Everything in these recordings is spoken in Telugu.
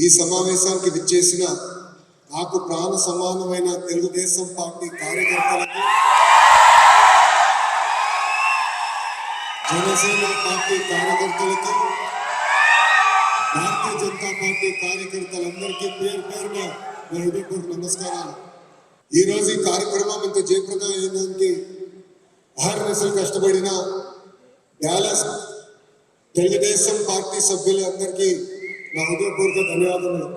ఈ సమావేశానికి విచ్చేసిన నాకు ప్రాణ సమానమైన తెలుగుదేశం పార్టీ కార్యకర్తలకు, జనసేన పార్టీ కార్యకర్తలకు, భారతీయ జనతా పార్టీ కార్యకర్తలందరికీ పేరు పేరున నా హృదయపూర్వక నమస్కారాలు. ఈ రోజు ఈ కార్యక్రమం ఇంత జయప్రదం అయ్యేదానికి అహర్నిశలు కష్టపడిన డాలస్ తెలుగుదేశం పార్టీ సభ్యులందరికీ నా హృదయపూర్వక ధన్యవాదములు.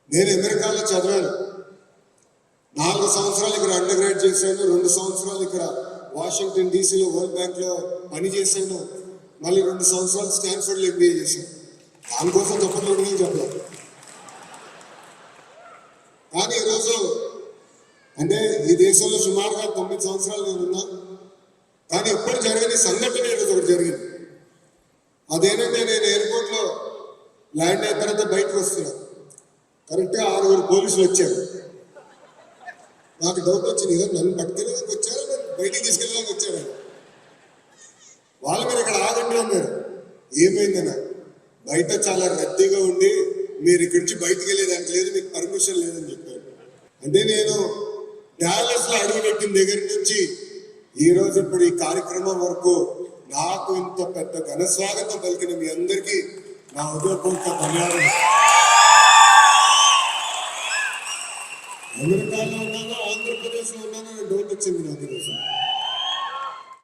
నేను అమెరికాలో చదివాను. 4 సంవత్సరాలు ఇక్కడ అండర్ గ్రాడ్ చేశాను. 2 సంవత్సరాలు ఇక్కడ వాషింగ్టన్ డీసీలో వరల్డ్ బ్యాంక్లో పనిచేశాను. మళ్ళీ 2 సంవత్సరాలు స్టాన్ఫర్డ్లో ఎంబీఏ చేశాను. దానికోసం తప్పట్లో చెప్పలేదు. కానీ ఈరోజు అంటే ఈ దేశంలో సుమారుగా 9 సంవత్సరాలు నేను ఉన్నా. కానీ ఎప్పుడు జరగని సంఘటన ఈరోజు ఒకటి జరిగింది. అదేంటంటే నేను ఎయిర్పోర్ట్లో ల్యాండ్ అయిన తర్వాత బయటకు వస్తున్నా. కరెక్ట్గా 6 పోలీసులు వచ్చారు. నాకు డౌట్ వచ్చింది, ఏదో నన్ను పట్టుకెళ్ళడానికి వచ్చారు, నన్ను బయటికి తీసుకెళ్ళడానికి వచ్చారు. వాళ్ళు మీరు ఇక్కడ ఆగండి అన్నారు. ఏమైందన్నా, బయట చాలా రద్దీగా ఉండి మీరు ఇక్కడి నుంచి బయటికి వెళ్ళేదానికి లేదు, మీకు పర్మిషన్ లేదని చెప్పారు. అంటే నేను డాలస్లో అడుగుపెట్టిన దగ్గర నుంచి ఈరోజు ఇప్పుడు ఈ కార్యక్రమం వరకు నాకు ఇంత పెద్ద ఘన స్వాగతం పలికిన మీ అందరికీ నా హృదయపూర్వక ధన్యవాదాలు. అమెరికాలో ఉన్నానో ఆంధ్రప్రదేశ్లో ఉన్నానో డౌట్ వచ్చింది నాకు ఈరోజు.